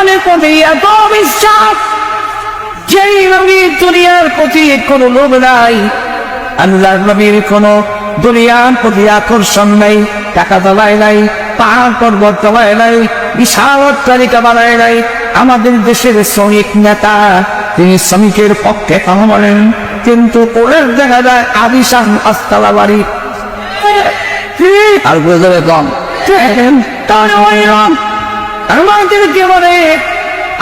কোরআনের প্রতি এত বিশ্বাস, যেই নবীর দুনিয়ার প্রতি কোনো লোভ নাই, আল্লাহর নবীর কোনো দুনিয়ার প্রতি আকর্ষণ নাই, টাকা দলায় নাই, পাহাড় পর্বত দলায় নাই, বিশাল অট্টালিকা বানায় নাই। আমাদের দেশের শ্রমিক নেতা, তিনি শ্রমিকের পক্ষে কথা বলেন, কিন্তু ওদের দেখা যায় আবিশান আস্তালা বাড়ি আর বুঝতে কম। আমাদেরকে বলে,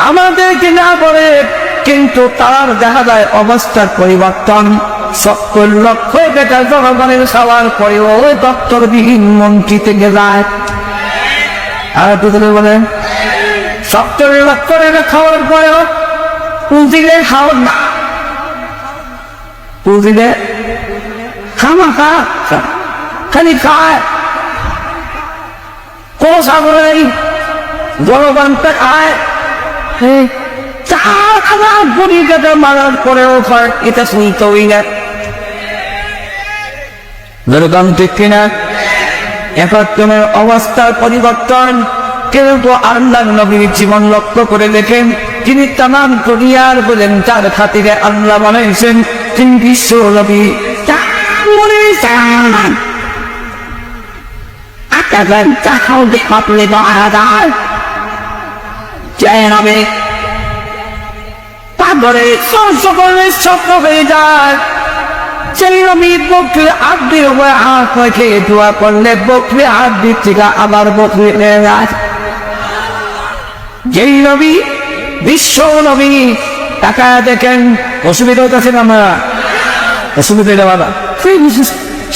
আমাদেরকে না বলে, কিন্তু তার দেখা যায় অবস্থার পরিবর্তন। 70 লক্ষ বেকার জনগণের সবার পরেও দপ্তরবিহীন মন্ত্রী থেকে যায়। আর দুজনে বলে 70 লক্ষ টাকা খাওয়ার পরেও পুঁজিলে খাওয়ার না, পুঁজিলে খামা খা খালি খায়, কোন সাগরে নেই, জনগণটা খায়। 4,000 কোটি টাকা মারার পরেও খায়, এটা শুনতেই না। জনগণ ঠিক কিনা? একজনের অবস্থার পরিবর্তন। কিন্তু আল্লাহর নবীর জীবন লক্ষ্য করে দেখেন, তিনি তামাম দুনিয়ার বলেন, তার খাতিরে আল্লাহ বানাইছেন, তিনি বিশ্ব নবী। পাগরে সকলের স্বপ্ন হয়ে যায়। সেই নবীর বকরি আব্দির উপরে হাত রেখে দোয়া করলে বকরি আব্দির থেকে আবার বকরি হয়ে যায়। যেই নবী বিশ্ব নবী, টাকা দেখেন অসুবিধা হইতেছে না, আমরা অসুবিধা বাবা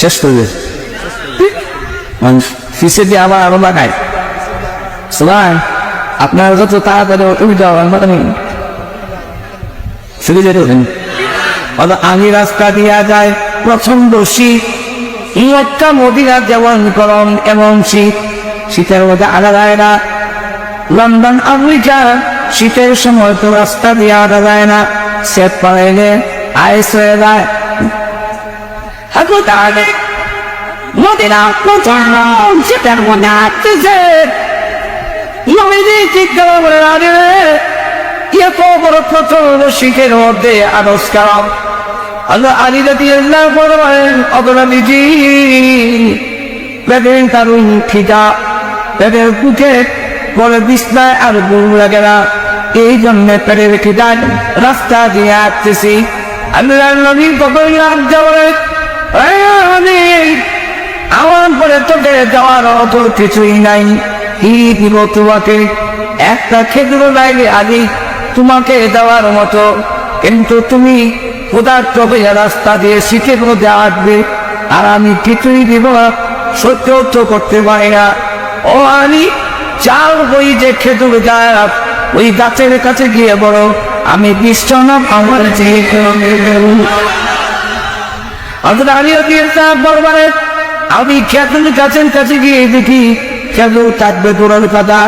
শেষ করবে ফিসে দিয়ে আবার আরো লাগায়। সবাই আপনারা যত তাড়াতাড়ি অসুবিধা নেই সুবিধা দেবেন। আমি রাস্তা দিয়া যায় প্রচন্ড শীত, মক্কা মদিনা যেমন গরম এমন শীত, শীতের মধ্যে আনা যায় না। লন্ডন আমেরিকা শীতের সময় তো রাস্তা দিয়ে আনা যায় না, সেট পাইলে আইস হয়ে যায়। মদিনা শীতের মধ্যে আসতেছে, এত বড় প্রচন্ড শীতের মধ্যে আরজ কালাম আল্লাহ আলী রাদিয়াল্লাহু বলেন, অগণামিজি বেদের কারণ ঠিকা বেদের বুকে বলে বিছনায় আর ঘুম লাগে না, এই জন্য পেরে রেখে দেন, রাস্তা দিয়ে আসতেছি। আল্লাহ নবী কখন রাজ্য বলে, আমার পরে তোকে যাওয়ার অত কিছুই নাই, কি দিব তোমাকে, একটা খেজুর লাইলে আগে তোমাকে দেওয়ার মতো, কিন্তু তুমি ক্ষুধার্ত হয়ে রাস্তা দিয়ে শীতের মধ্যে আসবে, আর আমি কিছুই দিব সহ্য তো করতে পারি না। ও আমি চাল ওই যে খেজুর গাছ, ওই গাছের কাছে গিয়ে বড়, আমি বিশ্বনাথ আমার বরবারে আমি খেজুর গাছের কাছে গিয়ে দেখি খেজুর থাকবে দূরের কথা,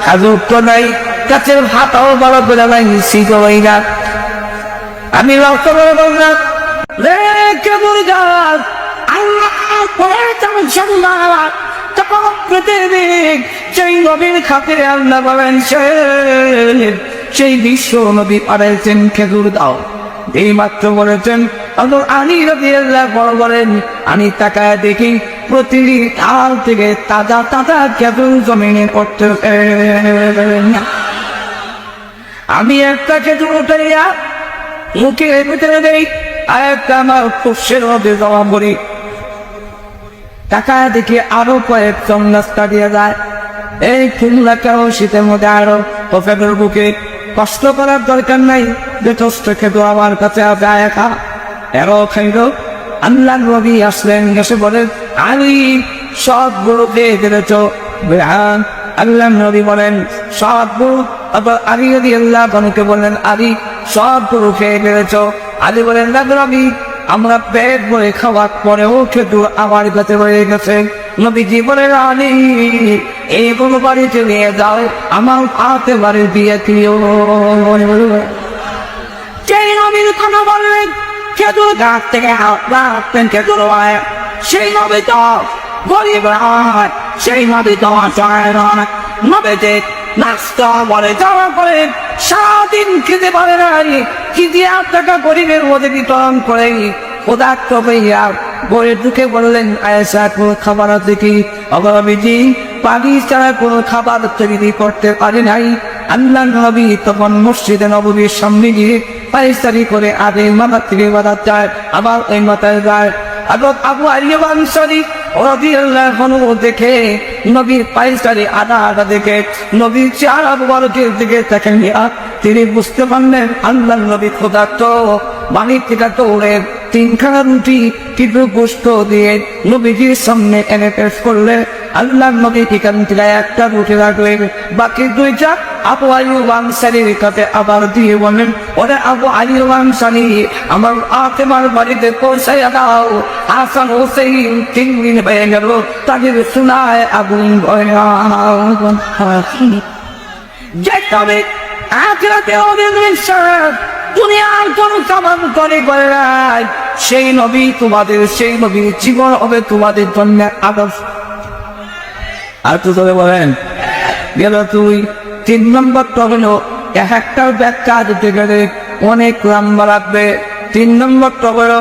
খেজুর তো নাই, গাছের হাতাও বড় করে নাই, শীতও হয় না। আমি রক্ত বড় বললাম, খেজুর গাছ সেই নবীর খাতিরে আল্লাহ বলেন, সেই বিশ্ব নবী পাঠাইছেন খেজুর দাও। এই মাত্র বলেছেন আলী রাদিয়াল্লাহু বড় বলেন, আমি তাকায় দেখি প্রতিদিন কাল থেকে তাজা তাজা খেজুর জমিনে পড়তে। আমি একটা খেজুর উঠাইয়া মুখে ভিতরে দেই, আর একটা আমার পুষ্যের মধ্যে জমা করি। টাকা দেখি আরো কয়েকজন রাস্তা দিয়ে যায়। এই ফুলটাও শীতের মধ্যে আরো পকেটের বুকে, কষ্ট করার দরকার নাই, যথেষ্ট খেতো আমার কাছে যায় একা এরও খাইল। আল্লাহ নবী আসলেন, এসে বলেন, আলী সব গরু খেয়ে ফেলেছ। আল্লাহ নবী বলেন, সব গরু, আবার আলী রাদিয়াল্লাহু বলেন, আলী সব গরু খেয়ে ফেলেছ। আলী বলেন, নবী আমরা পেট ভরে খাওয়ার পরেও খেতু আমার কাছে রয়ে গেছে। নবীজি বলেন, আলী এই কোনো বাড়িতে নিয়ে যাও, আমার হাতে বাড়ি দিয়ে দিও। সেই নবীর কথা বললেন, খেতুর গাছ থেকে হাঁটতেন খেতুর হয়, সেই নবী তো গরিব হয়, সেই নবী তো নবীজি নাস্তা বলে যাওয়া করে সারাদিন খেতে পারে না, কি দিয়ে টাকা গরিবের মধ্যে বিতরণ করে ক্ষুধার্ত হইয়া বইয়ের ঢুকে বললেন, আয়েশা কোনো খাবার আছে কি? অগরবিজি পানি ছাড়া কোনো খাবার তৈরি করতে পারে নাই। আল্লাহ নবী তখন মসজিদে নববীর সামনে গিয়ে পায়চারি করে আগে মাথা থেকে মাথা যায়, আবার ওই মাথায় যায়। আবু আইয়ুব আনসারী রাদিয়াল্লাহু আনহু দেখে নবীর পায়চারি আদা দেখে নবীর চেহারা মুবারকের দিকে তাকান, তিনি বুঝতে পারলেন আল্লাহ নবী ক্ষুধার্ত। বাড়ি থেকে দৌড়ে 3খানা রুটি কিছু গোস্ত দিয়ে নবীজির সামনে এনে পেশ করলে আল্লাহ নবী এখান থেকে একটা রুটি রাখলেন, বাকি 2টা আবু আইয়ুব আনসারীর কাছে আবার দিয়ে বলেন, ওরে আবু আইয়ুব আনসারী, আমার আতেমার বাড়িতে পৌঁছাইয়া দাও। হাসান হোসেন 3 দিন হয়ে গেল, তাদের শোনায় আগুন যেতে আখেরাতে ওদের বিশ্বাস দুনিয়ার কোন কামান করে নাই। সেই নবী তোমাদের, সেই নবীর জীবন হবে তোমাদের জন্য আদর্শ। আর তো তবে বলেন গেল 3 নম্বরটা হলো একটা ব্যাখ্যা দিতে গেলে অনেক লম্বা লাগবে। 3 নম্বরটা হলো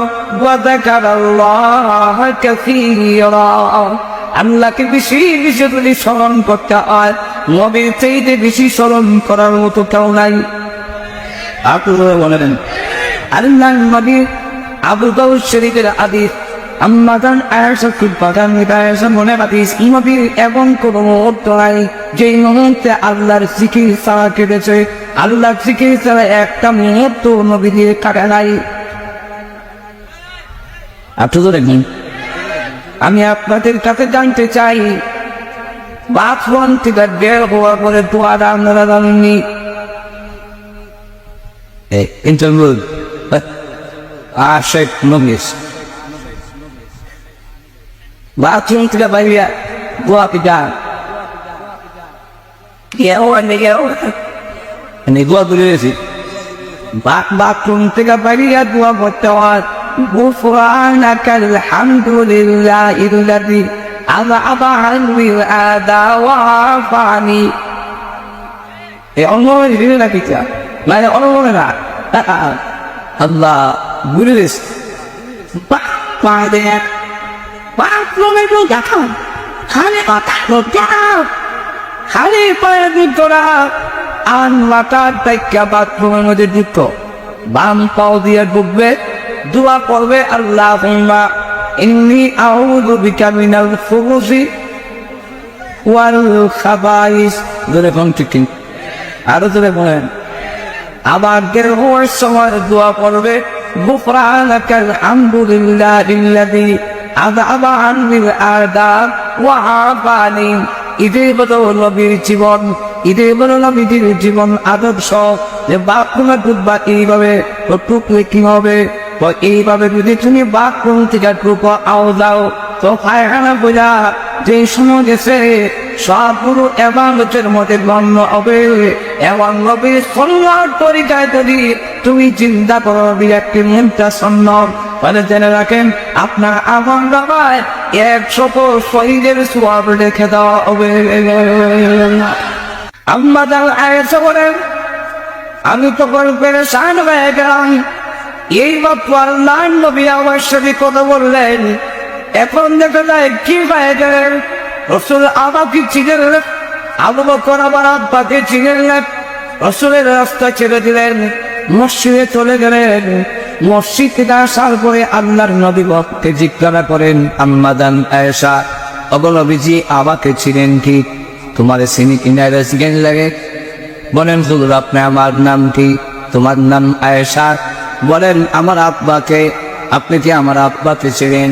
আল্লাহকে বেশি বেশি যদি স্মরণ করতে হয়, নবীর চাইতে বেশি স্মরণ করার মতো কেউ নাই। আপনারা বলেন আল্লাহ নবী আবু দাউদ শরীফের হাদিস, আম্মাজান আয়েশা কুলপাগান আয়েশা মনে হাদিস, নবীর এমন কোন মুহূর্ত নাই যে মুহূর্তে আল্লাহর জিকির ছাড়া কেটেছে, আল্লাহর জিকির ছাড়া একটা মুহূর্ত নবীর কাটে নাই। আপনারা দেখুন, আমি আপনাদের কাছে জানতে চাই, বাথরুম থেকে বের হওয়ার পরে দোয়াটা আপনারা জানেননি? ইন্টারভিউ শেখ নবীস বাথরুম থেকে বাইরে দোয়া পিটা দোয়া তুলে গেছি, বাথরুম থেকে বাইরে দোয়া করতে হয়। غفرانك الحمد لله الذي أذهب عني الأذى وعافاني. মানে আল্লাহ বুঝে দিস খালি পায়ে তোরা আন মাথার টাইকা বাথরুমের মধ্যে ঢুকত, বাম পাও দিয়ে ঢুকবে, দোয়া করবে, আল্লাহুম্মা ইন্নী আউযু বিকা মিনাল খুবুসি ওয়াল খাবাইস। ধরে কোন ঠিক আরো ধরে বলেন। আবার বের হওয়ার সময় দোয়া করবে, গুফরানাকাল হামদুলিল্লাহিল্লাযী আযহাবা আন্নিল আযা ওয়া আফানি। এটাই হলো নবীর জীবন, এটাই হলো নবীর জীবন আদর্শ। যে বাথরুমে ঢুকবা এইভাবে, টুকলে কি হবে? এইভাবে যদি তুমি বাথরুম থেকে ঢুকো আও যাও, তো পায়খানা বোঝা যে সময় গেছে সবগুলো এবাদতের মধ্যে গণ্য হবে। এবং নবীর সুন্নাহর তরিকায় যদি তুমি চিন্তা করো, একটি মুদ্রা সুন্নাহ বলে জেনে রাখেন, আপনার আমল নামায় 100 শহীদের সওয়াব লিখে দেওয়া হবে। আম্মা জান আয়েশা বলেন, আমি তখন পেরেশান হয়ে গেলাম। এই মাত্র আল্লাহর নবী আমার সাথে কথা বললেন, এখন দেখা যায় কি হয়ে গেলেন। রাসূল আমাকে চিনেন না, আবু বকর আমার আব্বাকে চিনেন না। রাসূলের রাস্তা ছেড়ে দিলেন, মসজিদে চলে গেলেন। মসজিদ থেকে আসার পরে আল্লাহর নবী বককে জিজ্ঞাসা করেন, আম্মা জান আয়েশা, ওগো নবীজি আমাকে চিনেন কি? তোমার চিনি কিনা চিনেন লাগে? বলেন হুজুর আপনি, আমার নাম কি? তোমার নাম আয়েশা। বলেন আমার আব্বাকে, আপনি কি আমার আব্বাকে চিনেন?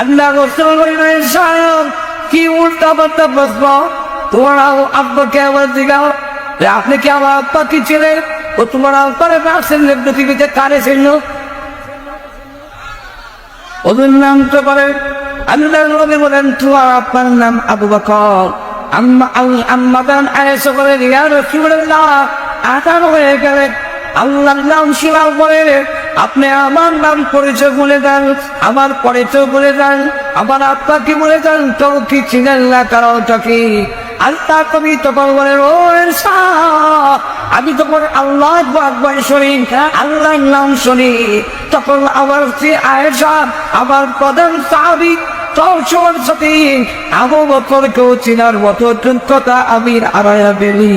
আল্লাহ রাসূল বলেন, কি উল্টা পাল্টা প্রশ্ন, তোমার আব্বাকে আবার জিজ্ঞাসা, আপনি কি আমার আব্বাকে চিনেন? ও তোমার আব্বারে পাচ্ছেন পৃথিবীতে কারে ছিল? ওদের নাম তো বলেন। আল্লাহ নবী বলেন, তোমার আব্বার নাম আবু বকর। আম্মা জান আয়েশা বলেন, ইয়া রাসূলুল্লাহ, আতার হয়ে গেলে আল্লাহর নাম শোনার পরে আপনি আমার নাম পরিচয় বলে দেন, আমার পরিচয় বলে দেন, আমার আব্বাকে বলে দেন, তো কি চিনেন না কারণটা কি? আল্লাহ কবি তখন বলেন ও ইরশাদ, আমি তখন আল্লাহ আকবার শুনি, আল্লাহর নাম শুনি, তখন আমার স্ত্রী আয়েশা আমার প্রধান সাহাবী চৌশোর সাথে আবু বকরকেও চিনার মতো যোগ্যতা আমি হারাইয়া ফেলি।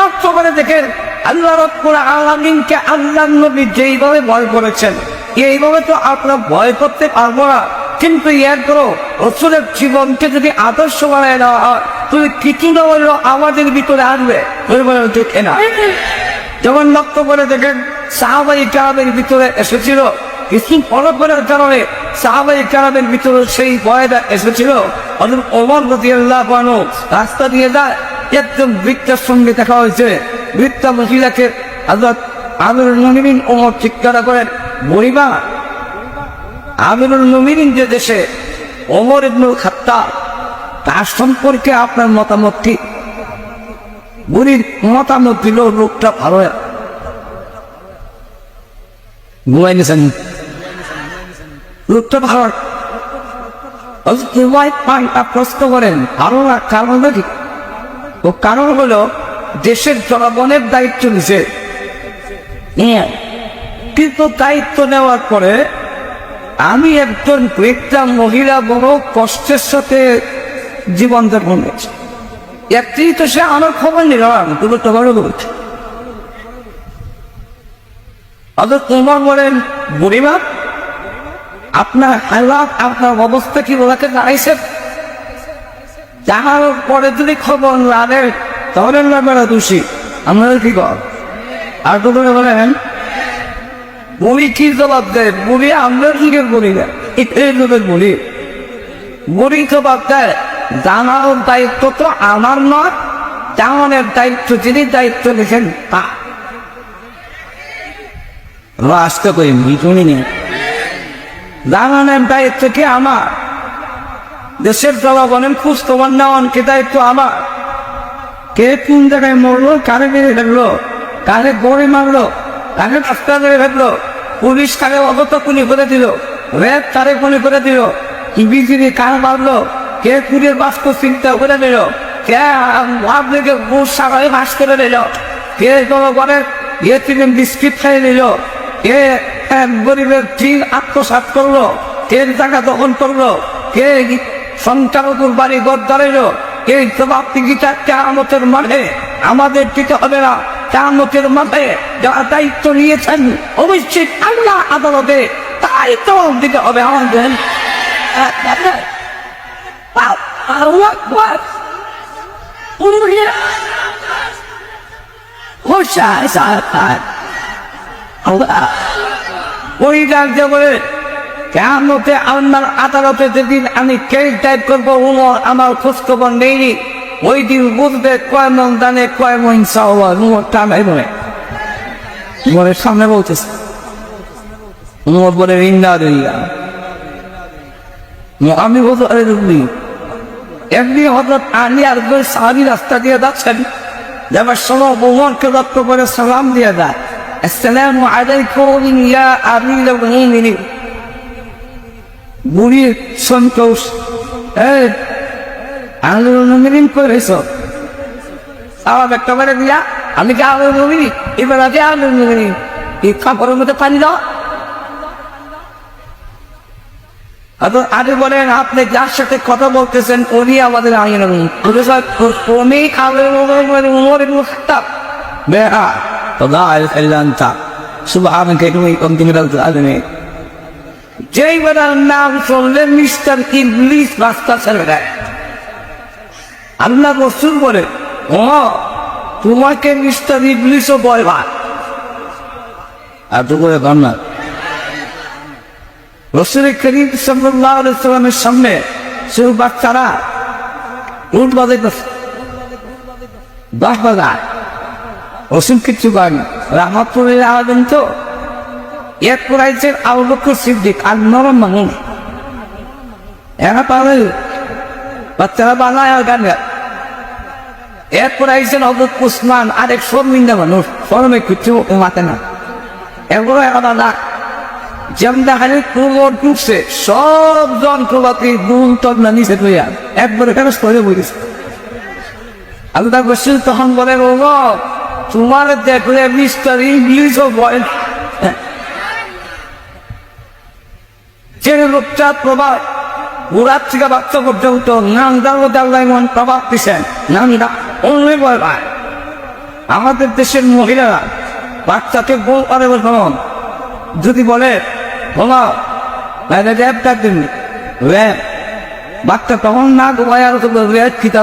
লক্ষ্য করে দেখেন আল্লাহ রাব্বুল আলামিনকে আল্লাহর নবী যেইভাবে ভয় করেছেন, এইভাবে তো আমরা ভয় করতে পারবো না, কিন্তু এরপরও রাসূলের জীবনকে যদি আদর্শ বানায় দেওয়া হয়, তুমি কিছু না হলেও আমাদের ভিতরে আসবে, দেখে না। যেমন লক্ষ্য করে দেখেন সাহাবাই কেরামের ভিতরে এসেছিল, কিছু পরম্পরার কারণে সাহাবাই কেরামের ভিতরে সেই ভয়টা এসেছিল। হযরত ওমর রাদিয়াল্লাহু আনহু রাস্তা দিয়ে যায়, একজন বৃদ্ধের সঙ্গে দেখা হয়েছে, বৃদ্ধা মহিলাকে হযরত আমিরুল মুমিনিন ওমর জিজ্ঞাসা করেন, বুড়িমা, আমিরুল মুমিনিন যে দেশে ওমর ইবনুল খাত্তাব, তার সম্পর্কে আপনার মতামত কি? বুড়ির মতামত দিল লোকটা ভালো ঘুমাই নিয়েছেন, লোকটা ভালো। প্রশ্ন করেন ভালো না, কারণ নাকি? ও কারণ হলো দেশের জনগণের দায়িত্ব নিছে, কিন্তু দায়িত্ব নেওয়ার পরে আমি একজন বৃদ্ধা মহিলা বড় কষ্টের সাথে জীবন যাপন করেছি, একটি তো সে আমার খবর নিলাম, তুমি তোমারও বলছে। তোমার বলেন বুড়িমা, আপনার হালাত আপনার অবস্থা কি ওনাকে দাঁড়াইছে? যাহার পরে যদি খবর না দেয় তাহলে না দোষী, আমরা কি কর? আর তো বলেন বুড়ি কি জবাব দেয়? বুড়ি আমরা কি বলি না, বলি বুড়ি জবাব দেয় জানার দায়িত্ব তো আমার নয়, জানানোর দায়িত্ব যিনি দায়িত্ব লিখেন তা। আসতে করি শুনি নি, জানানোর দায়িত্ব কি আমার, দেশের জনগণের খোঁজ তোমার নেওয়ান কে দায়িত্ব আমার। কে কোন জায়গায় মরলো, কারে মেরে ফেললো, কারে গড়ে মারলো, কারে রাস্তা মেরে ফেললো, পুলিশ কারে অগত খুনি করে দিল, রেপ কারে খুনি করে দিল, বিজিবি কার মারলো, কে খুনের বাস্তব চিন্তা করে দিল, কে আপনাকে বুট সারাই মাস করে দিল, কে জনগণের ইয়েতিমের বিস্কিট খাইয়ে দিল, কে গরিবের ঠিক আত্মসাৎ করলো, কে টাকা দখল করলো, কে সংখ্যালঘুর বাড়ি ঘর দাঁড়াইলো, এই জবাব কিয়ামতের মাঠে আমাদের দিতে হবে না। কিয়ামতের মাঠে যারা দায়িত্ব নিয়েছেন অবশ্যই আল্লাহ আদালতে দায়িত্ব দিতে হবে আমাদের। ওই রাজ্যে বলে কিয়ামতে আল্লাহর আদালতে যেদিন আমি কেস দায়ের করবো, আমার খোঁজ খবর নেইনি, ওই দিন বুঝবে কয় মন দানে কয় মন চাওয়া টানাই বলে মনের সামনে বলতেছে। বলে আমি বলতো এমনি হঠাৎ আনি আর সাহাবি রাস্তা দিয়ে যাচ্ছেন, যাবার সময় ভ্রমণকে লক্ষ্য করে সালাম দিয়ে দেয়, আসসালামু আলাইকুম ইয়া আমিরুল মুমিনিন। বুড়ির সন্তোষ, আমিরুল মুমিনিন করেছ আমার একটা করে দিয়া, আমি কি আমিরুল মুমিনিন? এবার আগে আমিরুল মুমিনিন এই কাপড়ের মধ্যে পানি দাও। আগে বলেন আপনি যার সাথে কথা বলতেছেন উনি আমাদের আমিরুল মুমিনিন, উনি আমিরুল মুমিনিন খাত্তাব বেহা তোদা আলহামদুলিল্লাহ সুবহানাকা ওয়া বিহামদিকা। যেই বেটার নাম শুনলে মিস্টার ইবলিস রাস্তা ছেড়ে দেয়। আল্লাহ রাসূল বলে ও তোমাকে মিস্টার ইবলিসও ভয় পায়। এত করে কান্না রাসূল করিম সাল্লাল্লাহু আলাইহি ওয়াসাল্লামের সামনে সেই বাচ্চারা উট বাজাইতেছে, বাহ বাজায়, রাসূল কিচ্ছু করেন, রাহমাতুল্লাহ আলাইহি। তো এক পড়াইছেন আবু বকর সিদ্দিক আর নরম মানুষ, এরা পাবে বাচ্চারা বাংলায় আর গান গায়। এরপরে আইসেন হজরত উসমান, আরেক শর্মিন্দা মানুষ, শরমে কিচ্ছু মাতে না। এগুলো এখন না যেমন দেখালে কুমোর ডুবছে, সব যন্ত্রপাতি দুল তবলা নিচে লইয়া একবারে ফেরত করে বলেছে। আল্লাহ বসছিল তখন বলে, ও তোমার দেখলে মিস্টার ইংলিশও বয় যে লোকটা প্রভাব ওরার থেকে বাচ্চা পর্যন্ত নামদার মধ্যে আল্লাহ এমন প্রভাব দিচ্ছেন, নামদা অন্য বয় ভাই। আমাদের দেশের মহিলারা বাচ্চাকে বল করে বলুন, যদি বলে র্যাব ডাকবেন র্যাব, বাচ্চা তখন না ঘুমায় আর র্যাব খিতা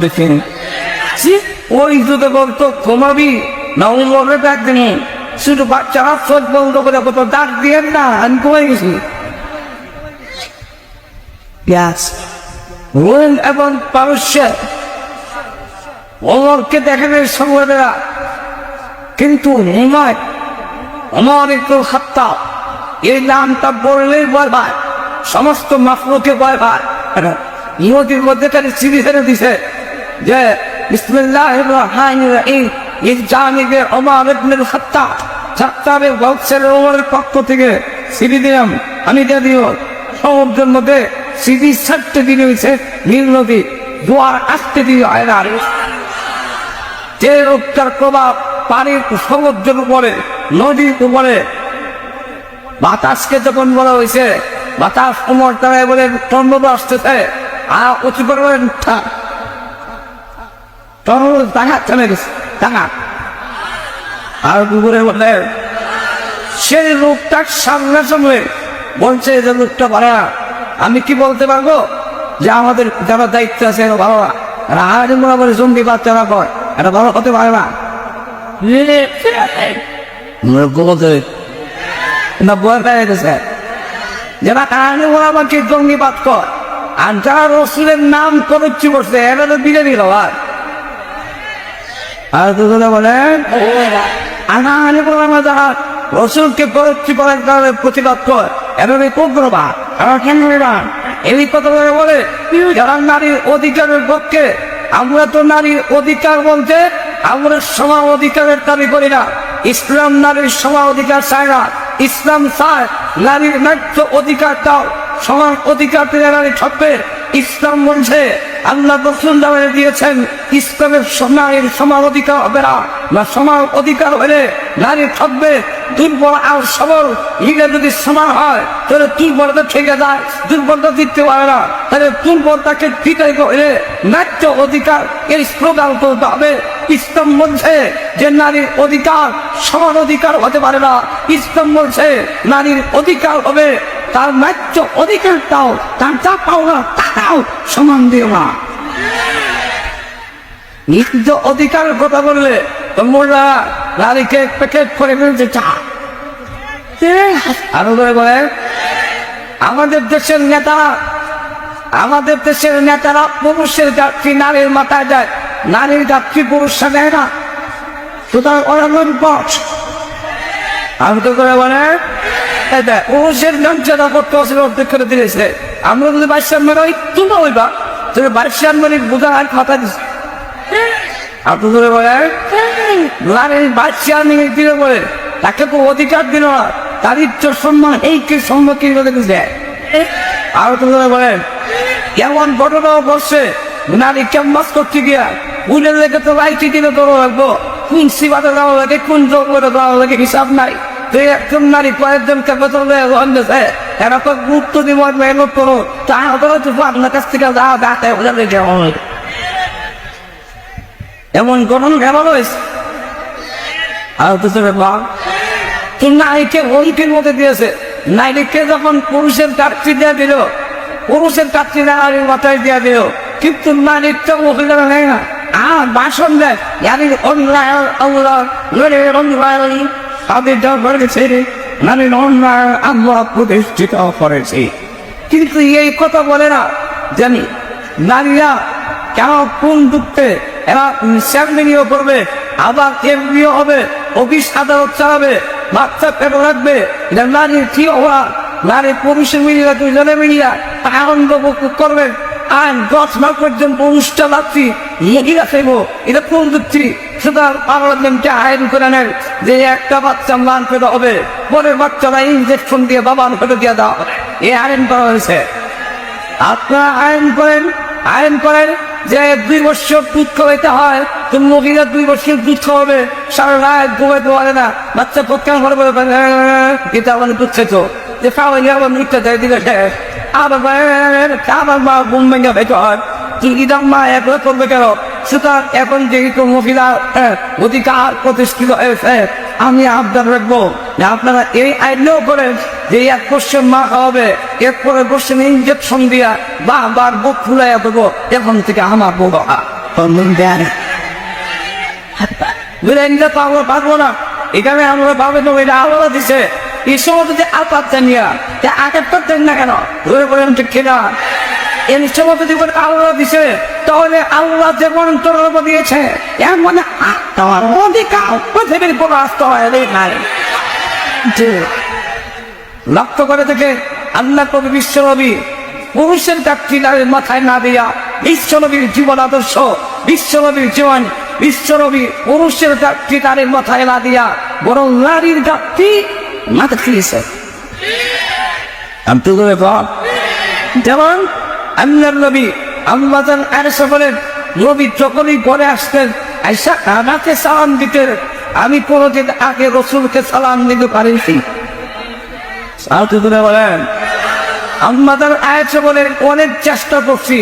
দেখি ওই যদি বলতো ঘুমাবি না ওই বলবে ডাকবেন, শুধু বাচ্চা হাত চোখ বন্ধ করে কত ডাক দিয়ে না আমি ঘুমাই গেছি। এবং পারস্যে ওমরকে দেখেন সংবাদেরা, কিন্তু হিমায় ওমর একটু হত্যা এই নামটা বললেই ভয় পায়, সমস্ত মাফলুকে ভয় পায়। ইহুদির মধ্যে তাদের চিঠি ফেলে দিছে যে বিসমিল্লাহির রহমানির রহিম ইজানিবে ওমর ইবনে হত্যা ছাত্তাবে বক্সের ওমরের পক্ষ থেকে চিঠি দিলাম আমি দিয়ে দিও। সমুদ্রের মধ্যে চিঠি ছাড়তে দিলে হয়েছে নীল নদী, জোয়ার আসতে দিয়ে হয় না। যে রোগটার প্রভাব পানির সমুদ্রের উপরে নদীর উপরে, বাতাসকে যখন বলা হয়েছে বাতাস কোমর তারায় বলে টর্নেডো আসতেছে আর উঁচু করে টাকা চলে গেছে টাকা আর উপরে বলে সেই রোগটার সামনে সামনে বলছে যে লোকটা ভালো না। আমি কি বলতে পারবো যে আমাদের যারা দায়িত্ব আছে ভালো না, আর মনে করে জঙ্গি বাচ্চারা কয় এটা ভালো হতে পারে না। যারা কারণে ওরা আমাকে জঙ্গিবাদ কর, আর যারা রসুলের নাম করছি করছে এরা তো বিজে দিল। আর বলে যারা রসুলকে করছি করার কারণে প্রতিবাদ কর এরা কোগ্রবা এই কথা বলে যারা নারীর অধিকারের পক্ষে। আমরা তো নারীর অধিকার বলতে আমরা সমান অধিকারের দাবি করি না। ইসলাম নারীর সমান অধিকার চায় না, ইসলাম চায় নারীর ন্যায্য অধিকার দাও, সমান অধিকার দিলে নারী থাকবে। ইসলাম বলছে আল্লাহ রাসূল দিয়েছেন ইসলামের নারীর সমান অধিকার হবে না, সমান অধিকার হলে নারী থাকবে। দুর্বল আর সবল লিগে যদি সমান হয় তাহলে দুর্বলতা থেকে যায়, দুর্বলতা দিতে পারে না, তাহলে দুর্বলতাকে বিদায় করে ন্যায্য অধিকার এই স্লোগান করতে হবে। ইসলাম বলছে যে নারীর অধিকার সমান অধিকার হতে পারে না, ইসলাম বলছে নারীর অধিকার হবে তার ন্যায্য অধিকারটাও, তার যা পাওয়া তারাও সমান দিও না। নিজ অধিকারের কথা বললে তোমরা নারীকে প্যাকেট করে ফেলতে চা। আরো বলে আমাদের দেশের নেতারা পুরুষের যাত্রী নারীর মাথায় যায়, নারীর যাত্রী পুরুষরা দেয় না, সুতরাং ওরা বস। আমি তো করে বলে পুরুষের মর্যাদা করতে অর্ধেক করে দিয়েছে। আমরা যদি বাইশান মেরে একটু না হইবা তবে বাইশান মেরে বোঝা আর কথা দিচ্ছে। আপনি ধরে বলে নারীর বাইশান দিলে বলে তাকে তো অধিকার দিল না, তার ইচ্ছার সম্মান এই কে সম্মুখীন দেয়। আর তুমি বলেন কেমন ঘটনাও করছে নারী ক্যাম্পাস করতে গিয়া উলের লেগে তো লাইটি দিলে তোরা লাগবো, কোন সিবাতে দেওয়া লাগে কোন জঙ্গলে দেওয়া লাগে হিসাব নাই। একজন নারী কয়েকজনকে বেতন এরা তো গুরুত্ব দিব মেহনত করো, আপনার কাছ থেকে এমন গঠন কেমন হয়েছে। আর তো নারীকে হুমকির মধ্যে দিয়েছে, নারীকে যখন পুরুষের চাকরি দেওয়া দিল, পুরুষের চাকরি নারীর মাথায় দেওয়া দিল, কিন্তু নারীর তো মহিলারা নেয় না। আর ভাষণ দেয় নারীর অন্যায় আল্লাহ আল্লাহ প্রতিষ্ঠিত করেছে, কিন্তু এই কথা বলে না জানি নারীরা কেন কোন দুঃখে এরা স্যামলিও করবে, আবার এমনিও হবে, অফিস আদালত চালাবে, বাচ্চা পেটে রাখবে, এটা নারীর কি হওয়া নারী পুরুষের মিলিয়া দুজনে মিলিয়া আনন্দ করবেন আর 10 মাস পর্যন্ত অনুষ্ঠান রাত্রি লেগে থাকব এটা প্রযুক্তি। সুতরাং পার্লামেন্টে আইন করে নেন যে একটা বাচ্চা মান পেতে হবে, পরের বাচ্চারা ইঞ্জেকশন দিয়ে বাবা ফেলে দিয়ে দেওয়া হবে, এই আইন করা হয়েছে। আপনারা আইন করেন যে 2 বছর দুধ খাওয়াইতে হয়, তো মহিলা 2 বছর দুধ খাওয়াবে, সারা রাত ঘুমাইতে পারে না, বাচ্চা প্রত্যান করে বলে এটা আমাদের দুধ খেত যে খাওয়াইলে আবার মৃত্যু দেয় দিলে আবার মা ঘুম ভেঙে ভেতর হয়, ইদাম মা একবার করবে কেন? সুতরাং এখন যেহেতু মহিলা অধিকার প্রতিষ্ঠিত হয়েছে, আমি আবদার রাখবো যে আপনারা এই আইনও করেন যে 1 বছর মা খাওয়াবে, এরপরে বছর ইঞ্জেকশন দিয়া বারবার বুক ফুলাইয়া দেবো, এখন থেকে আমার বউ বুঝলেন তো আমরা পারবো না। এখানে আমরা পাবে তো এটা আলাদা দিছে এই সময় যদি আপাত জানিয়া আগের তো দেন না কেন ধরে বলেন ঠিক কিনা? এই সময় যদি আল্লাহ দিছে তাহলে আল্লাহ যেমন তোর দিয়েছে এমন তোমার অধিকার পৃথিবীর কোনো আসতে হয় নাই। লক্ষ্য করে থেকে আল্লাহ কবি বিশ্বনবী পুরুষের চাকরি নারীর মাথায় না দিয়া বিশ্বনবীর জীবন আদর্শ, বিশ্বনবীর জীবন, বিশ্বনবী পুরুষের চাকরি নারীর মাথায় না দিয়া বরং নারীর চাকরি মাথা খেয়েছে। যেমন আল্লাহর নবী আম্মাজান আয়েশা বলেন নবী যখনই ঘরে আসতেন আয়েশা আমাকে সালাম দিতেন, আমি কোনোদিন আগে রাসূলকে সালাম দিতে পারিনি। বলেন আম্মাজান আয়েশা বলেন অনেক চেষ্টা করছি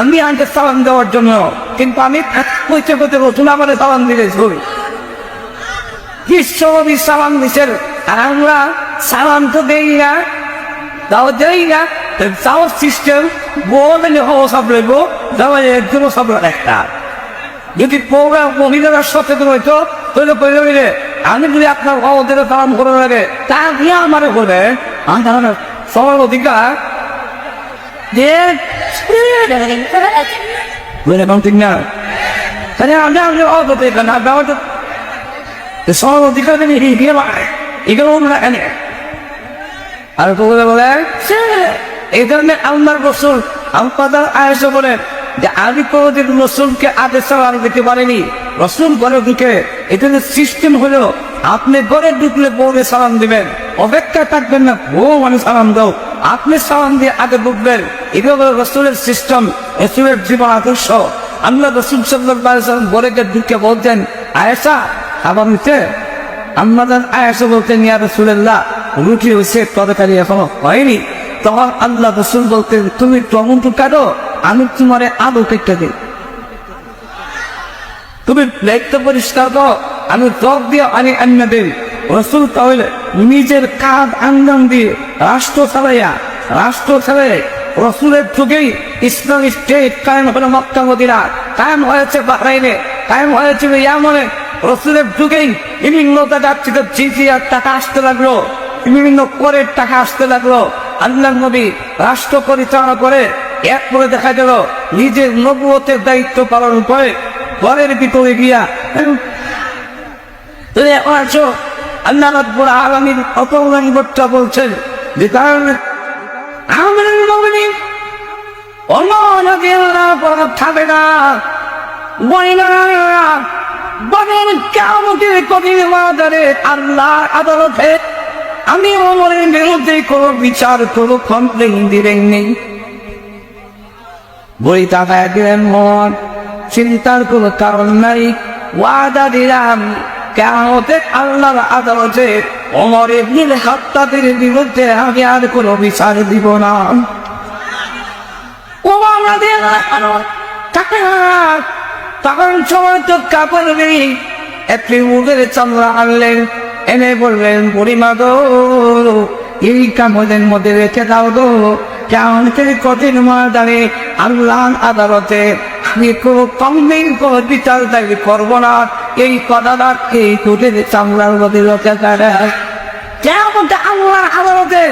আমি আগে সালাম দেওয়ার জন্য, কিন্তু আমি কইতে কইতে রাসূল আমারে সালাম দিয়েছি, বিশ্বনবী সালাম দিছেন আর আমরা সালাম তো দেই না, দাও দেই না। Our system বলেন সব লইব একজনও সব একটা যদি প্রোগ্রাম মহিলারা সচেতন হইতো তাহলে বললে আমি যদি আপনার ওদের সালাম করে লাগে তা নিয়ে আমার বলে সবার অধিকার ঠিক না সবার অধিকার এখানে আর বলে এই ধরনের আল্লাহর রাসূল আম্মাজান আয়েশা বলেন যে আমি কোনোদিন রাসূলকে আদেশ সালাম দিতে পারিনি, রাসূল ঘরে ঢুকে এটা সিস্টেম হলো আপনি ঘরে ঢুকলে বউকে সালাম দিবেন, অপেক্ষা থাকবেন না বউ মানে সালাম দাও, আপনি সালাম দিয়ে আগে ঢুকবেন, এটা হলো রাসূলের সিস্টেম, রাসূলের জীবন আদর্শ। আল্লাহ রাসূল সাল্লাল্লাহু আলাইহি ওয়াসাল্লাম ঘরে ঢুকে বলতেন আয়েশা খাবার নিতে? আম্মাজান আয়েশা বলতেন ইয়া রাসূলুল্লাহ রুটি হয়েছে তরকারি এখনো হয়নি। তখন আল্লাহ রাসূল বলতেন তুমি টমেটো কাটো আমি তোমার আলু কেটে দিই, তুমি প্লেটটা পরিষ্কার করো আমি টক দিয়ে আনি আন্না দিই। রাসূল তাহলে নিজের কাঁধ আঙ্গাম দিয়ে রাষ্ট্র চালাইয়া রাসূলের যুগেই ইসলামিক স্টেট কায়েম হলো মক্কা মদিনা, কায়েম হয়েছে বাহরাইনে, কায়েম হয়েছে ইয়ামনে। রাসূলের যুগেই বিভিন্ন জায়গা থেকে জিজিয়ার টাকা আসতে লাগলো, বিভিন্ন করের টাকা আসতে লাগলো। আল্লাহর নবী রাষ্ট্র পরিচালনা করে এরপরে দেখা গেল নিজের নবুয়তের দায়িত্ব পালন করে ঘরের ভিতরে গিয়া আল্লাহ রাব্বুল আলামিন অপরাধী বক্তা বলছেন যে কারণে আমাদের মুমিন থাকবে না বলেন কিয়ামতের কঠিন ময়দানে আল্লাহর আদালতে আমি ওমরের বিরুদ্ধে কোনো বিচার কোনো কমপ্লেন দিলেন নেই। বই টাকায় দিলেন মন, চিন্তার কোনো কারণ নাই, ওয়াদা দিলাম কিয়ামতের আল্লাহর আদালতে ওমর ইবনে খাত্তাবের বিরুদ্ধে আমি আর কোনো বিচার দিব না। ওমর রাদিয়াল্লাহু আনহু তখন সময় তো কাপড় নেই, একটি উটের চামড়া আনলেন, এনে বললেন বুড়িমা গো এই কামড়ের মধ্যে রেখে দাও গো, কিয়ামতের কঠিন ময়দানে আল্লাহর আদালতে আমি কোনো কমপ্লেন কোনো বিচার দাবি করবো না। এই কথাটা এই উটের চামড়ার মধ্যে রেখে দেয় কিয়ামতে আল্লাহর আদালতে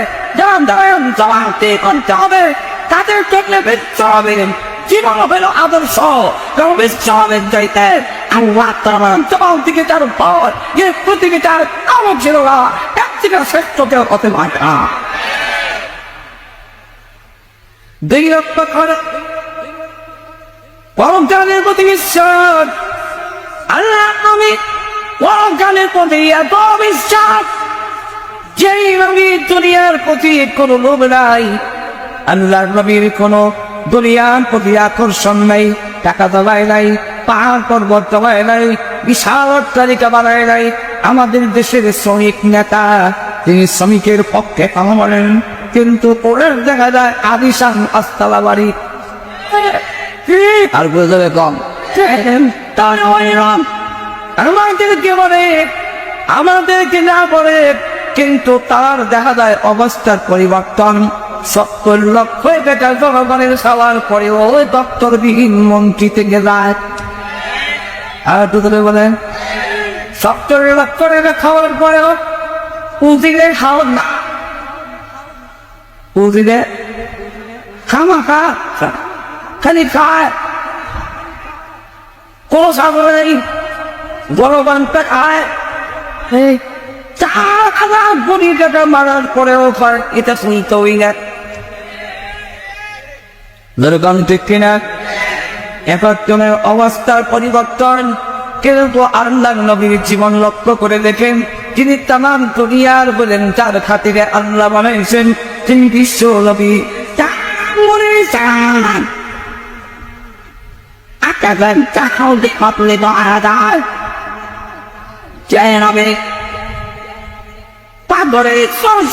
জবানতে করতে হবে, তাদের দেখলে বেঁচতে হবে। জীবন হলো আদর্শ জবাবের চাইতে আল্লাহ তাআলার জবাব দিকে তার পর এই পৃথিবীটার কারো ছিল না, এক থেকে শ্রেষ্ঠ কেউ হতে পারে না। দুই রক্ত করে পরকালের প্রতি বিশ্বাস, আল্লাহ নবী পরকালের প্রতি এত বিশ্বাস, যেই নবীর দুনিয়ার প্রতি কোনো লোভ নাই, আল্লাহ নবীর কোনো দুনিয়ার প্রতি আকর্ষণ নাই, টাকা দলায় নাই, পাহাড় পর্বত দলায় নাই, বিশাল অট্টালিকা বানায় নাই। আমাদের দেশের শ্রমিক নেতা, তিনি শ্রমিকের পক্ষে কথা বলেন, কিন্তু পরের দেখা যায় আদিশান আস্তালা বাড়ি আর বুঝবে কম। আমাদেরকে বলে, আমাদেরকে না বলে, কিন্তু তার দেখা যায় অবস্থার পরিবর্তন। 70 লক্ষ টাকা জনগণের সবার পরে ওই দপ্তরবিহীন মন্ত্রী থেকে যায়। আর দুধরে বলেন 70 লক্ষ টাকা খাওয়ার পরেও পুঁজিলে খাওয়ার না, পুঁজিলে খামা খা খালি খায়, কোন সাগরে নেই, জনগণটা খায়। 4,000 কোটি টাকা মারার পরেও এটা শুনতেই না। জনগণ ঠিক কিনা? একজনের অবস্থার পরিবর্তন। কিন্তু আল্লাহ নবীর জীবন লক্ষ্য করে দেখেন, যিনি তামাম দুনিয়ার বলেন তার খাতিরে আল্লাহ বানাইছেন, তিনি বিশ্ব নবী। পাগরে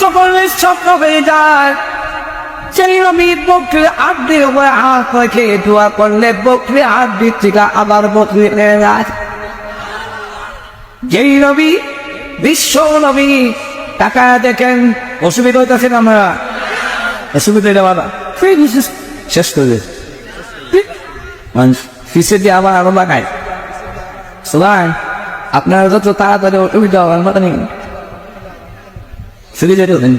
সকলের স্বপ্ন হয়ে যায়। সেই নবী বকরি আড্ডি হাত রেখে দোয়া করলে বকরি আড্ডি থেকে আবার বকরি হয়ে যায়। যেই নবী বিশ্ব নবী, টাকা দেখেন অসুবিধা হইতেছে না, আমরা অসুবিধা বাবা শেষ করে ফিসে দিয়ে আবার আরো লাগায়। সবাই আপনারা যত তাড়াতাড়ি অসুবিধা হবে নেই, শুধু যেতে হবেন।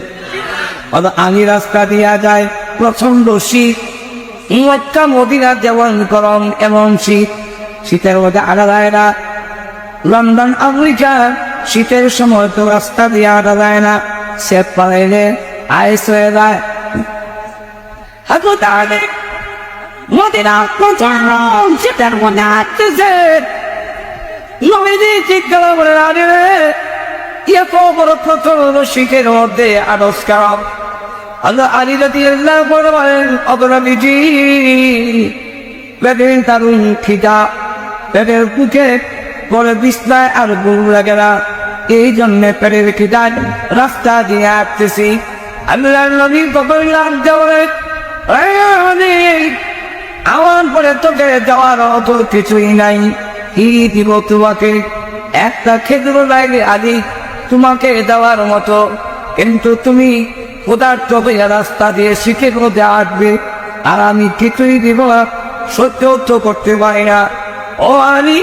আমি রাস্তা দিয়া যায় প্রচন্ড শীত, মক্কা মদিনা যেমন গরম এমন শীত, শীতের মধ্যে আড়া যায় না। লন্ডন আমেরিকা শীতের সময় তো রাস্তা দিয়ে আড়া যায় না, সে পালাইলে আইস হয়ে যায়। মদিনা শীতের মধ্যে আসতেছে, নবীজি জিজ্ঞাসা করে আরে এত বড় প্রচন্ড শীতের মধ্যে আরস খারাপ। আল্লাহ আলী রাদিয়াল্লাহু আনহু বলেন, অবনবীজি পেটের দারুণ খিদা, পেটের বুকে পরে বিছনায় আর ঘুম লাগে না, এই জন্যে পেটের খিদায় রাস্তা দিয়ে আসতেছি। আল্লাহ নবী তখন লাগতে বলে, আমার পরে তোকে যাওয়ার অত কিছুই নাই, কি দিব তোমাকে? একটা খেজুর লাগে আলী তোমাকে দেওয়ার মতো, কিন্তু তুমি পদার্থ হইয়া রাস্তা দিয়ে শীতের মধ্যে আসবে, আর আমি কিছুই দিব না, সহ্য তো করতে পারি না। ও আলী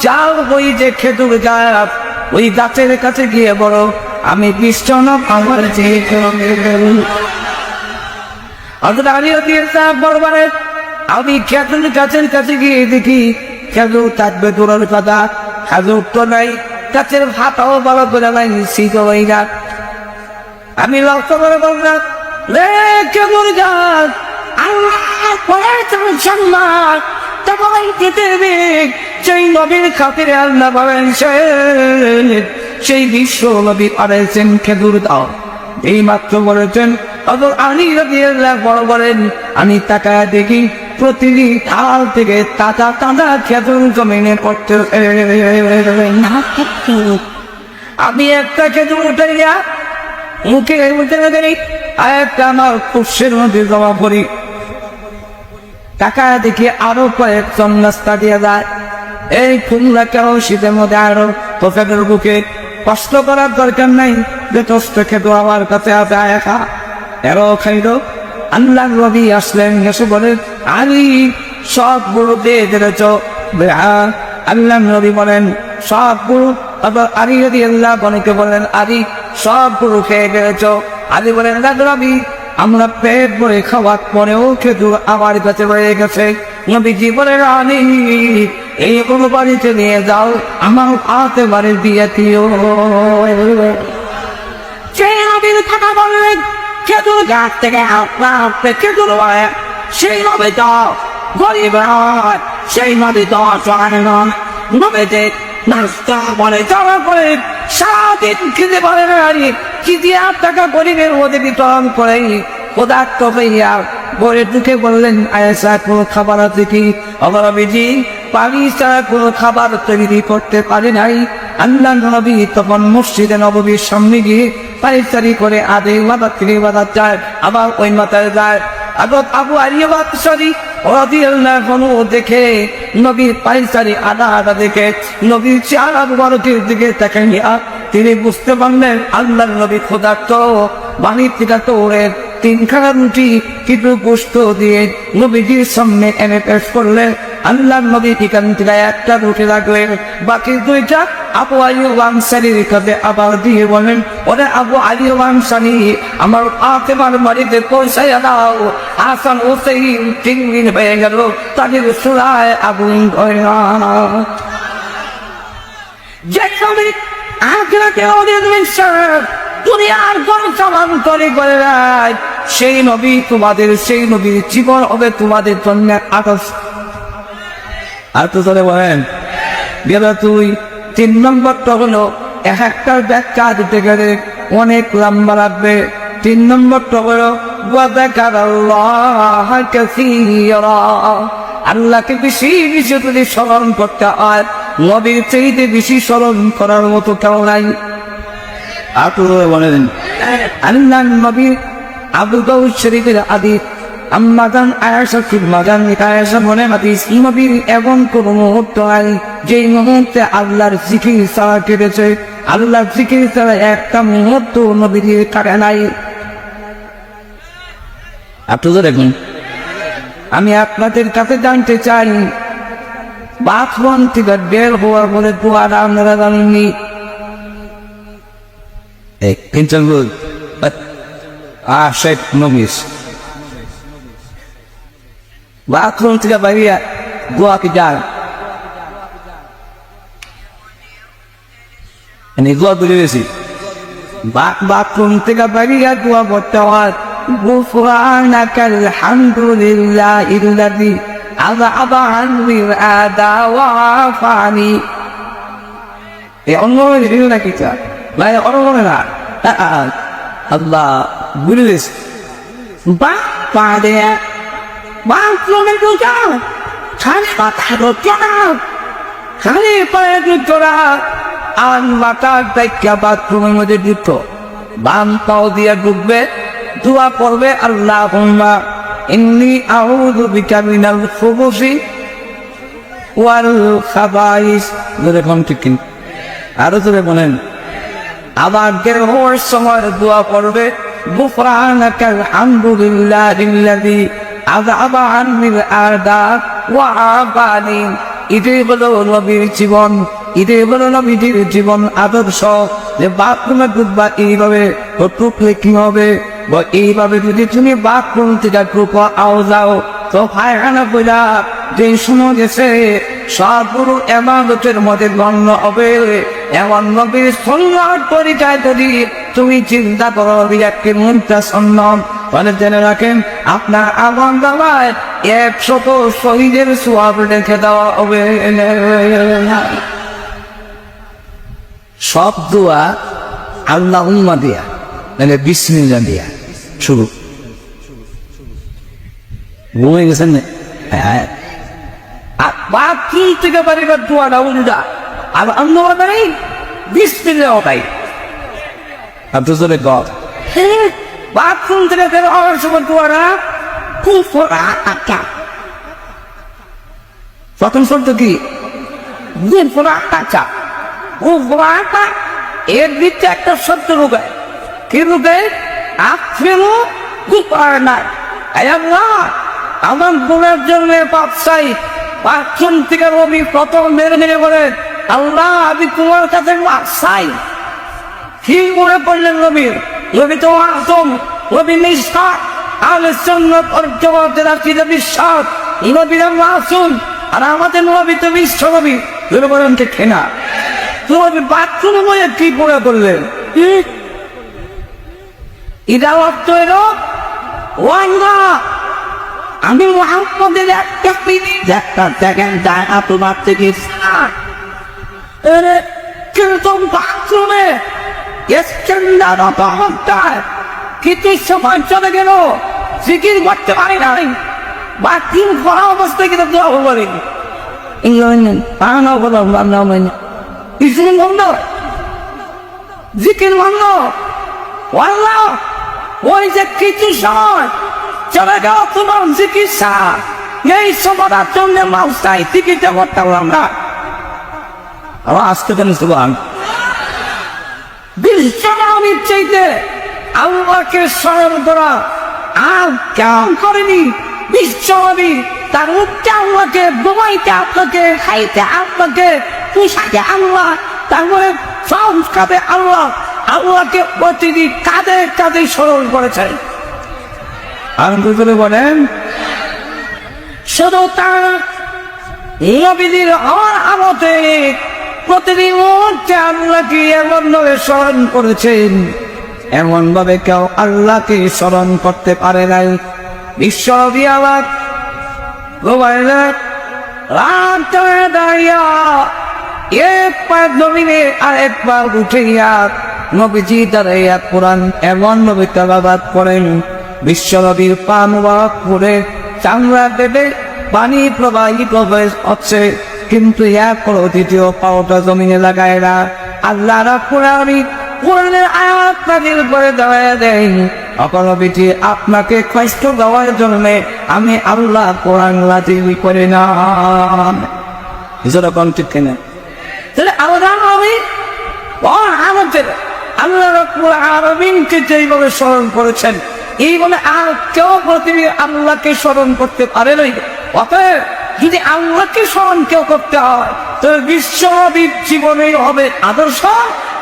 যাও, ওই যে খেজুর গাছ, ওই গাছের কাছে গিয়ে বলো আমি বিশ্বন আমার বরবারে। আমি খেজুর গাছের কাছে গিয়ে দেখি খেজুর থাকবে দূরের কথা, খেজুর তো নাই, গাছের ভাতাও বড় করে নাই, শীত হয়ে না। আমি লক্ষ্য করে বললাম, খেজুর গাছ সেই নবীর খাতিরে আল্লাহ বলেন, সেই বিশ্ব নবী পারেছেন খেজুর দাও। এই মাত্র বলেছেন আলী রাদিয়াল্লাহু বড় বলেন, আমি তাকায় দেখি প্রতিদিন ঢাল থেকে তাজা তাজা খেজুর জমিনে পড়তে। আমি একটা খেজুর উঠে গিয়া মুখে উঠে দেই, আর একটা আমার কুশের মধ্যে জমা করি। টাকা দেখি আরো কয়েকজন রাস্তা দিয়ে যায়। এই কুমড়া কেন শীতের মধ্যে আরো তোফের বুকে কষ্ট করার দরকার নাই, যে কষ্ট খেতো আমার কাছে আছে একা এরো খাইল। আল্লাহ নবী আসলেন, এসে বলেন আলী সব গুরু দিয়ে দিয়েছ। আল্লাহ নবী বলেন সব গুরু, আলী রাদিয়াল্লাহু আনহু বলেন আলী সব গুরু খেয়ে দিয়েছ। আলী বলেন নবী আমরা পেট ভরে খাওয়ার পরেও খেজুর আমার কাছে রয়ে গেছে। নবীজি বলেন আলী এই কোনো বাড়িতে নিয়ে যাও, আমার হাতে বাড়ি দিয়ে দিও। সেই নবীর কথা বললেন খেজুর গাছ থেকে আপনি খেজুর হয় সেই নবী তো গরিব হয়, সেই নবী তো অসহায় নয়। নবীতে নাস্তা বলে যারা করে সারাদিন খেতে পারে না, কি দিয়ে টাকা গরিবের মধ্যে বিতরণ করে পদার্থ হইয়া বলে ঢুকে বললেন, আয়েশা কোনো খাবার আছে কি? অবরবিজি পানি ছাড়া কোনো খাবার তৈরি করতে পারে নাই। আল্লাহ নবী তখন মসজিদে নববীর সামনে গিয়ে পাইচারি করে আদে মাথা থেকে মাথা যায়, আবার ওই মাথায় যায়। আগত আবু আইয়ুব সরি দেখে নবীর পাইচারি আদা আদা দেখে নবীর চেহারা মুবারকের দিকে তাকাইয়া তিনি বুঝতে পারলেন আল্লাহর নবী ক্ষুধার্ত। বাড়ির থেকে তো ওরে 3খানা রুটি কিছু গোশত দিয়ে নবীজির সামনে এনে পেশ করলেন। আল্লাহর নবী এখান থেকে একটা রুটি রাখলেন, বাকি 2টা আবু আইয়ুব আনসারীর কাছে আবার দিয়ে বলেন, ওরে আবু আইয়ুব আনসারী, আমার ফাতেমার বাড়িতে পৌঁছাইয়া দাও। হাসান হোসেন 3 দিন হয়ে গেল তাদের চুলায় আগুন ধরে না। যে নবী আখিরাতে ওদের বিশ্বাস দুনিয়ার কোন সামান তৈরি করে নাই, সেই নবী তোমাদের, সেই নবীর জীবন হবে তোমাদের জন্য আদর্শ। আর তো চলে বলেন গেলা তুই 3 নম্বরটা হলো একটা ব্যাখ্যা দিতে গেলে অনেক লম্বা লাগবে। 3 নম্বরটা হলো আল্লাহকে বেশি বেশি যদি স্মরণ করতে হয়, নবীর চাইতে বেশি স্মরণ করার মতো কেউ নাই। আর তো বলেন আল্লাহ নবী আবু দাউদ শরীফের হাদিস আম্মাজান আয়েশা ফিরমাজান আয়েশা মনে হাদিস নবীর এমন কোন মুহূর্ত হয় যেই মুহূর্তে আল্লাহর জিকির ছাড়া কেটেছে, আল্লাহর জিকির ছাড়া একটা মুহূর্ত নবীর কাটে নাই। আপনাদের দেখুন, আমি আপনাদের কাছে জানতে চাই বাথরুম থেকে বের হওয়ার পরে দুয়ার আপনারা জানেননি? শেখ নবিস বাথরুম থেকে বাইরে দোয়াকে যান, দোয়া বুঝে গেছি। বাথরুম থেকে বাইরে দোয়া করতে হয়, গুফরানাকাল হামদুলিল্লাহিল্লাযী আযআবা আন্নি আদা ওয়া আফানি। এই অঙ্গনে দিল না কি তা ভাই, অঙ্গনে না আল্লাহ বুঝে গেছি। পাদে বাথরুমে ঢুকা খালি মাথা ঢুকে না, খালি পায়ে ঢুকতো না, আর মাথার দেখা বাথরুমের মধ্যে ঢুকতো। বাম পাও দিয়ে ঢুকবে, দোয়া করবে আল্লাহুম্মা ইন্নী আউযু বিকা মিনাল খুবুসি ওয়াল খাবাইস। যেরকম ঠিক কিনা আরো জোরে বলেন। আবার বের হওয়ার সময় দোয়া করবে গুফরানাকাল হামদুলিল্লাহিল্লাযী আযআবা আন্নিল আদা ওয়া আফানি। এটাই হলো নবীর জীবন, এটাই হলো নবীর জীবন আদর্শ। যে বাথরুমে ঢুকবা এইভাবে, ঢুকলে কি হবে? এইভাবে যদি তুমি বাথরুম থেকে ঢুকো আও যাও তো পায়খানা বইলা যে সময় গেছে সবগুলো ইবাদতের মধ্যে গণ্য হবে। এমন নবীর সুন্নাত পরিচয় যদি তুমি চিন্তা করো, একটি মুদ্রা সন্ন্যত বলে জেনে রাখেন আপনার আমল নামায় 100 শহীদের সওয়াব লিখে দেওয়া হবে। সব দোয়া আল্লাহুম্মা দিয়া, মানে বিসমিল্লাহ দিয়া শুরু। ঘুমিয়ে গেছেন না? হ্যাঁ, বাথরুম থেকে বাড়িবার দোয়াটা উল্টা, আর অন্য নেই বিসমিল্লাহ ওটাই। আপনি জোরে গপ বাথরুম থেকে বের হওয়ার সময় দোয়াটা খুব আটকা। প্রথম শব্দ কি? আটকা। এর দিকে একটা শব্দ রোগায়, কি রোগায়? আফিরু গুফরানা। আমার গুণের জন্য পাপ চাই। বাথরুম থেকে রবি প্রথম মেরে মেরে বলেন আল্লাহ আমি তোমার কাছে মাপ চাই। কি মনে পড়লেন নবীর? নবী তো আদম, নবী নিষ্কার আলে সুন্নাত ওয়াল জামাতের আকীদা বিশ্বাস, নবীর মাসুম। আর আমাদের নবী তো বিশ্ব নবী। বলেন ঠিক না? নবী বাথরুমে বলে কি পড়ে বললেন? এটা অর্থ এলো ও আল্লাহ, আমি মুহাম্মদের একটা মিনিট একটা সেকেন্ড জায়গা তোমার থেকে কিন্তু বাথরুমে স্ট্যান্ডার্ড অবস্থায় কিছু সময় চলে গেল, জিকির করতে পারি নাই, বাথরুম করা অবস্থায় কিন্তু দোয়া করিনি। জিকির বন্ধ। আল্লাহ, ওই যে কিছু সময় চলে গেল তোমার চিকিৎসা, এই সময়টার জন্য মাউসাই চিকিৎসা করতে আমরা আসতে পেরেছি। বিশ্বনবীর চাইতে আল্লাহকে স্মরণ করা আর কেমন করেনি। বিশ্বনবী তার উঠতে আল্লাহকে, ঘুমাইতে আপনাকে, খাইতে আপনাকে, পোশাকে আল্লাহ, তারপরে সংস্কারে আল্লাহ, আল্লাহকে প্রতিদিন কাঁধে কাঁধে স্মরণ করেছেন। আর বলেন শুধু তার নবীদের হওয়ার আমতে প্রতিদিন উঠতে আল্লাহকে এমন ভাবে স্মরণ করেছেন, এমন ভাবে কেউ আল্লাহকে স্মরণ করতে পারে নাই। বিশ্বনবী আবার দাঁড়িয়া একবার নবীনে আর একবার উঠিয়া নবীজি দাঁড়াইয়া কোরআন এমন ভাবে তেলাওয়াত করেন, বিশ্বনবীর পা মুবারক করে চামড়া দেবে পানি প্রবাহিত হচ্ছে, কিন্তু এরপরও দ্বিতীয় পাওটা জমিনে লাগায় না। আল্লাহ রাব্বুল আলামিন কোরআনের আয়াত নাযিল করে দেওয়া দেন, অপরবিটি আপনাকে কষ্ট দেওয়ার জন্য আমি আল্লাহ কোরআন নাযিল করে না। যেটা কোন ঠিক না, তাহলে আল্লাহ নবী আমাদের আল্লাহ রাব্বুল আলামিনকে যেইভাবে স্মরণ করেছেন, এই বলে আর কেউ প্রতিদিন আল্লাহকে স্মরণ করতে পারে নাই। অতএব যদি আল্লাহকে স্মরণ কেউ করতে হয়, তবে বিশ্বনবীর জীবনেই হবে আদর্শ।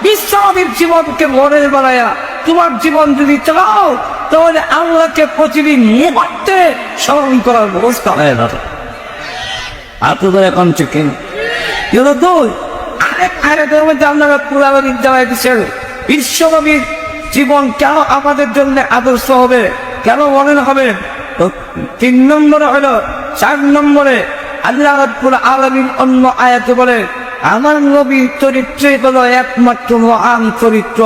বিশ্বনবীর জীবনকে মনে বানায়া তোমার জীবন যদি চালাও, তাহলে আল্লাহকে প্রতিদিন মুহূর্তে স্মরণ করার ব্যবস্থা হয়ে যাবে। আপনাদের এখন চিকেন বিশ্বনবীর জীবন কেন আমাদের জন্য আদর্শ হবে, কেন মনে হবে? 3 নম্বরে হলো, 4 নম্বরে আল্লাহ রাব্বুল আলামিন অন্য আয়াতে বলে, আমার নবীর চরিত্রে হলো একমাত্র মহান চরিত্র,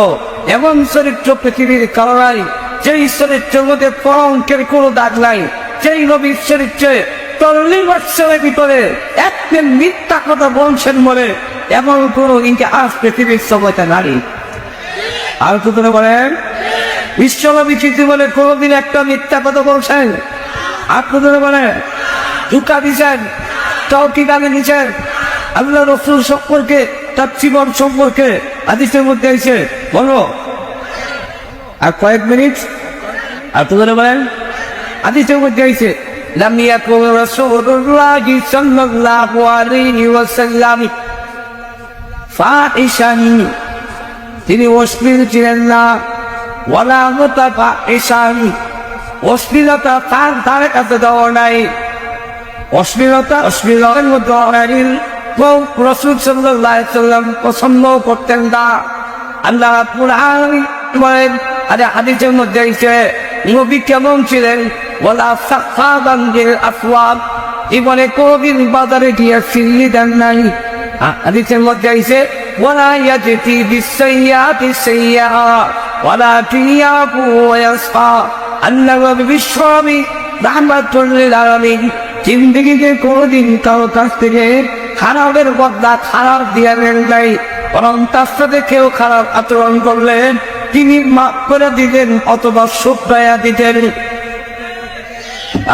এমন চরিত্র পৃথিবীর কারো নাই, যেই চরিত্রের মধ্যে কলঙ্কের কোনো দাগ নাই, যেই নবীর চরিত্রে 40 বছরের ভিতরে একটা মিথ্যা কথা বলছেন বলে এমন কোনো ইতিহাস পৃথিবীর জগতে নারী। আর কোথাও বলেন বিশ্বনবী চিঠি বলে কোনদিন একটা মিথ্যা কথা বলছেন? আপনাদের বলে ধোঁকা দিচ্ছেন, কাউকে গালি দিচ্ছেন? আল্লাহ রাসূল সম্পর্কে, তার জীবন সম্পর্কে হাদিসের মধ্যে এসে বলো। আর কয়েক মিনিট আপনাদের বলেন হাদিসের মধ্যে এসে লাম ইয়াকুন রাসূলুল্লাহি সাল্লাল্লাহু আলাইহি ওয়াসাল্লাম ফাহিশান, তিনি অশ্লীল ছিলেন না। ওয়ালা মুতাফাহিশান, অশ্লীলতা তার ধারে কাছে দেওয়া নাই। অশ্লীলতার মধ্যে রাসূল সাল্লাল্লাহু আলাইহি ওয়াসাল্লাম পছন্দ করতেন না। আল্লাহ রাব্বুল আলামিন বলেন, আরে হাদিসের মধ্যে এসে নবী কেমন ছিলেন? ওয়ালা সাখাবান বিল আসওয়াক, জীবনে কোনদিন বাজারে গিয়ে ফিরিয়ে দেন নাই। হাদিসের মধ্যে এসে ওয়ালা ইয়াতি বিসাইয়াতি সাইয়্যা ওয়ালা ইয়াফু ওয়া ইয়াসফা, আল্লাহ বিশ্বনবী রাহমাতুল লিল আলামিন জিন্দেগিতে কোনদিন কারো কাছ থেকে খারাপের বদলা খারাপ দিয়ে নেন নাই, বরং তার সাথে কেউ খারাপ আচরণ করলেন তিনি মাফ করে দিতেন অথবা শুকরায়া দিতেন।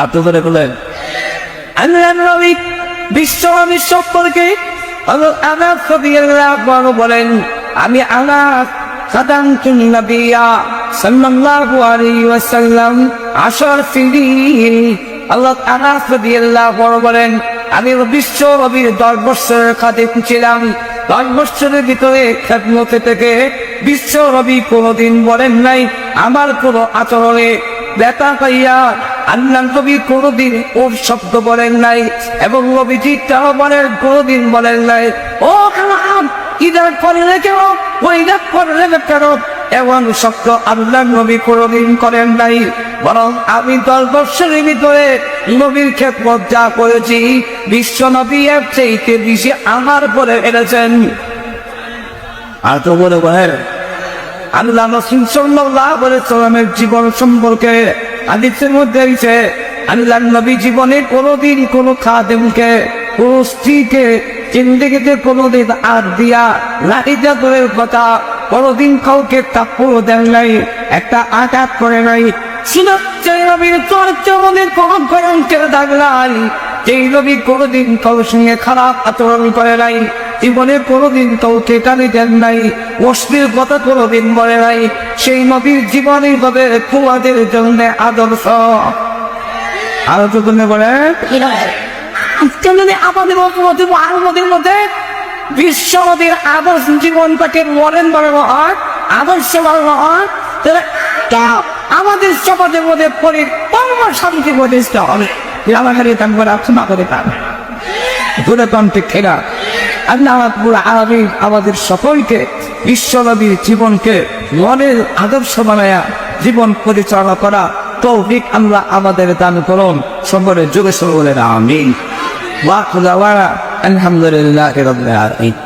আপনাদের বলেন আল্লাহ নবী বিশ্বনবী সম্পর্কে আনাস রাদিয়াল্লাহু আনহু বলেন, আমি আনাস খাদামতুন নবিয়্যা সাল্লাল্লাহু আলাইহি ওয়াসাল্লাম 10 সিনিন। আল্লাহ আনাস রাদিয়াল্লাহু আনহু বলেন, আমি বিশ্বনবীর 10 বছরের খাদেম ছিলাম। 10 বছরের ভিতরে খেদমতে থেকে বিশ্বনবী কোনদিন বলেন নাই আমার কোন আচরণে ব্যথা পাইয়া আল্লাহ নবী কোনদিন ওর শব্দ বলেন নাই, এবং নবীজি তাও বলেন কোনদিন বলেন নাই ও ইদার করলে কেন, ওইদার করলে কেন, এমন শক্ত আল্লাহ নবী কোনদিন করেন নাই, বরং আমি 10 বছরের ভিতরে নবীর খেদমত যা করেছি বিশ্ব নবী এর চাইতে বেশি আমার পরে এনেছেন। আর তো বলে বলেন আল্লাহ রাসূল সাল্লাল্লাহু আলাইহি ওয়াসাল্লামের জীবন সম্পর্কে হাদিসের মধ্যে আছে, আল্লাহ নবী জীবনে কোনদিন কোন খাদেমকে, কোন স্ত্রীকে জিন্দেগিতে কোনদিন আর দিয়া লাঠিটা দূরের কথা, কোনদিন কাউকে কাপড় দেন নাই, একটা আঘাত করে নাই। ছিল সেই নবীর চরিত্র মনের কখন করেন কেড়ে থাকলাই, যেই নবী কোনদিন কারোর সঙ্গে খারাপ আচরণ করে নাই, জীবনে কোনদিন কাউকে গালি দেন নাই, অশ্লীল কথা কোনদিন বলে নাই। সেই নবীর জীবনই হবে তোমাদের জন্য আদর্শ। আরো তো তুমি বলে আজকে যদি আমাদের মধ্যে বিশ্ব নদীর আদর্শ জীবনটাকে মরেন বানানো হয়, আদর্শ বানানো হয়, তাহলে আমাদের সমাজের মধ্যে পরিপূর্ণ শান্তি প্রতিষ্ঠা হবে। আমাদের তারপরে আলোচনা করে তার দূরতন্ত্রে খেলা আল্লাহ রাব্বুল আলামিন আমাদের সকলকে বিশ্বনবীর জীবনকে মনের আদর্শ বানায়া জীবন পরিচালনা করা তৌফিক আল্লাহ আমাদের দান করুন। সকলে যুগে সকলে আমিন। ওয়া আলহামদুলিল্লাহি রাব্বিল আলামিন।